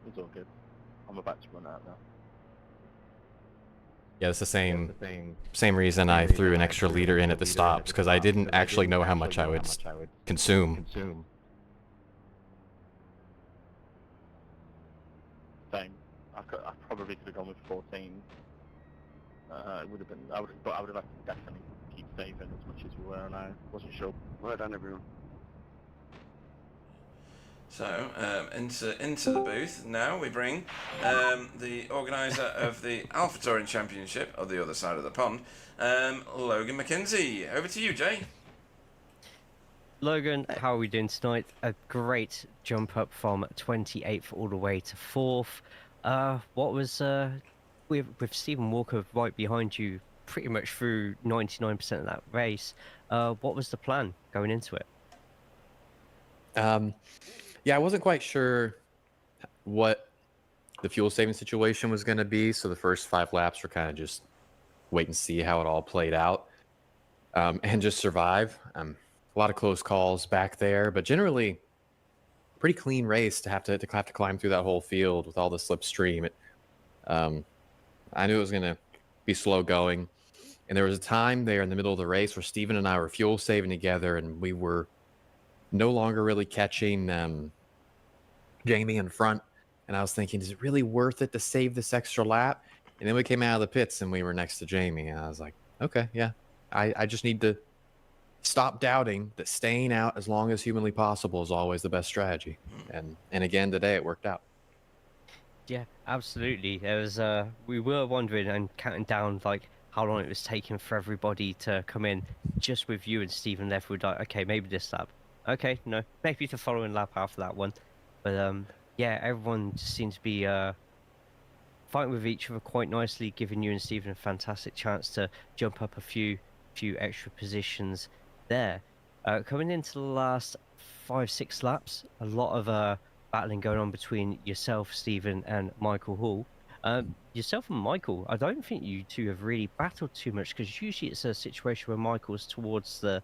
it's all good. I'm about to run out now. Yeah, it's the same reason I threw an extra liter in at the stops, because I didn't actually know how much I would consume. Same. I probably could have gone with 14. It would have been. But I would have had to definitely keep saving as much as we were, and I wasn't sure. Well done, everyone. So, into the booth now we bring the organiser of the Alpha Touring Championship on the other side of the pond, Logan McKenzie. Over to you, Jay. Logan, how are we doing tonight? A great jump up from 28th all the way to 4th. What was with Stephen Walker right behind you pretty much through 99% of that race? What was the plan going into it? Yeah, I wasn't quite sure what the fuel saving situation was going to be, so the first 5 laps were kind of just wait and see how it all played out, and just survive. A lot of close calls back there, but generally pretty clean race to have to climb through that whole field with all the slipstream. I knew it was going to be slow going, and there was a time there in the middle of the race where Steven and I were fuel saving together, and we were no longer really catching Jamie in front. And I was thinking, is it really worth it to save this extra lap? And then we came out of the pits and we were next to Jamie, and I was like, okay, yeah, I just need to stop doubting that staying out as long as humanly possible is always the best strategy. And again today it worked out. Yeah, absolutely. There was we were wondering and counting down like how long it was taking for everybody to come in. Just with you and Stephen left, we're like, okay, maybe this lap. Okay, no, maybe the following lap after that one. But yeah, everyone just seemed to be fighting with each other quite nicely, giving you and Stephen a fantastic chance to jump up a few extra positions there. Coming into the last 5-6 laps, a lot of battling going on between yourself, Stephen, and Michael Hall. Yourself and Michael, I don't think you two have really battled too much because usually it's a situation where Michael's towards the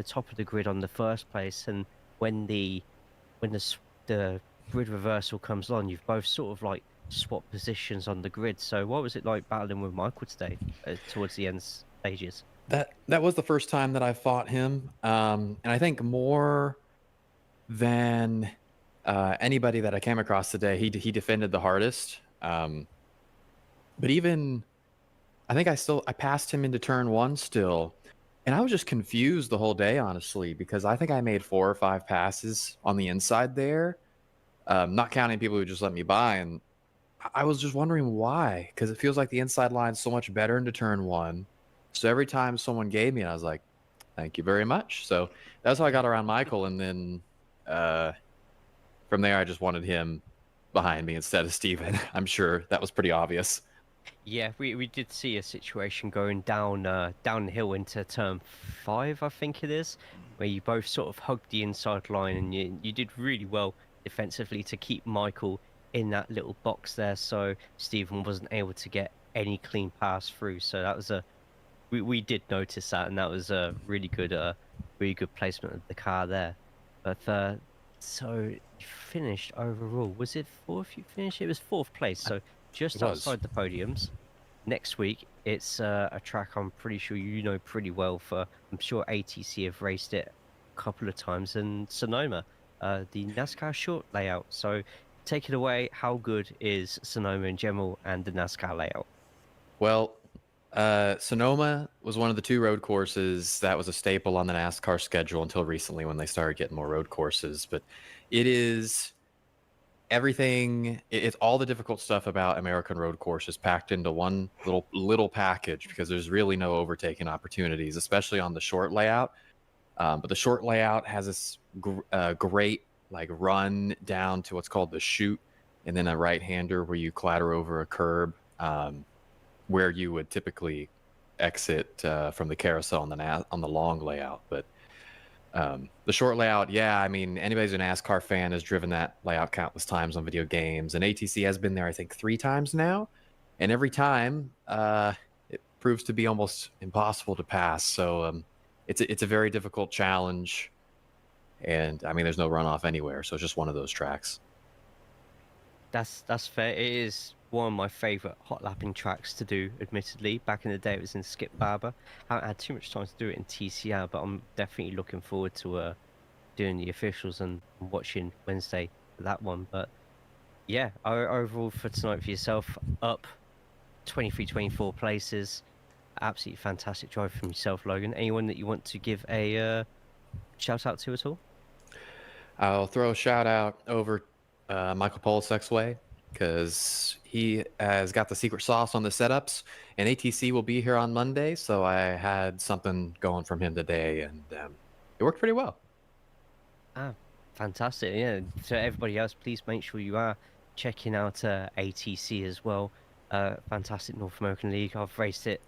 top of the grid on the first place, and when the grid reversal comes on, you've both sort of like swapped positions on the grid. So what was it like battling with Michael today towards the end stages? That was the first time that I fought him, and I think more than anybody that I came across today, he defended the hardest. But even I think I passed him into turn one still, and I was just confused the whole day, honestly, because I think I made 4 or 5 passes on the inside there, not counting people who just let me by, and I was just wondering why, because it feels like the inside line's so much better into turn one. So every time someone gave me, I was like, "Thank you very much." So that's how I got around Michael, and then uh, from there, I just wanted him behind me instead of Steven. I'm sure that was pretty obvious. Yeah, we did see a situation going downhill into turn 5, I think it is, where you both sort of hugged the inside line, and you did really well defensively to keep Michael in that little box there, so Stephen wasn't able to get any clean pass through. So that was a we did notice that, and that was a really good placement of the car there. But so you finished overall. Was it fourth you finished? It was fourth place, so just It was. outside the podiums. Next week, it's a track I'm pretty sure you know pretty well. I'm sure ATC have raced it a couple of times, and Sonoma, the NASCAR short layout. So take it away. How good is Sonoma in general and the NASCAR layout? Well, Sonoma was one of the 2 road courses that was a staple on the NASCAR schedule until recently when they started getting more road courses. But it is everything. It's all the difficult stuff about American road courses packed into one little package because there's really no overtaking opportunities, especially on the short layout. But the short layout has this great like run down to what's called the chute, and then a right-hander where you clatter over a curb. Where you would typically exit from the carousel on the long layout. But the short layout, yeah, I mean, anybody who's a NASCAR fan has driven that layout countless times on video games, and ATC has been there, I think, 3 times now, and every time it proves to be almost impossible to pass. So it's a very difficult challenge, and I mean, there's no runoff anywhere, so it's just one of those tracks. That's fair. It is one of my favorite hot lapping tracks to do. Admittedly, back in the day, it was in Skip Barber. Haven't had too much time to do it in TCR, but I'm definitely looking forward to doing the officials and watching Wednesday for that one. But yeah, overall for tonight for yourself, up 23, 24 places. Absolutely fantastic drive from yourself, Logan. Anyone that you want to give a shout out to at all? I'll throw a shout out over Michael Polisek's way because he has got the secret sauce on the setups, and ATC will be here on Monday. So I had something going from him today, and it worked pretty well. Ah, fantastic. Yeah. To everybody else, please make sure you are checking out ATC as well. Fantastic North American League. I've raced it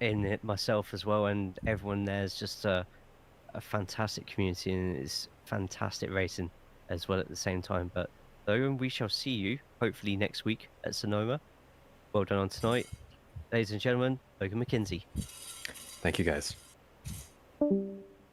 in it myself as well, and everyone there's just a fantastic community, and it's fantastic racing as well at the same time. But Logan, we shall see you hopefully next week at Sonoma. Well done on tonight. Ladies and gentlemen, Logan McKenzie. Thank you, guys.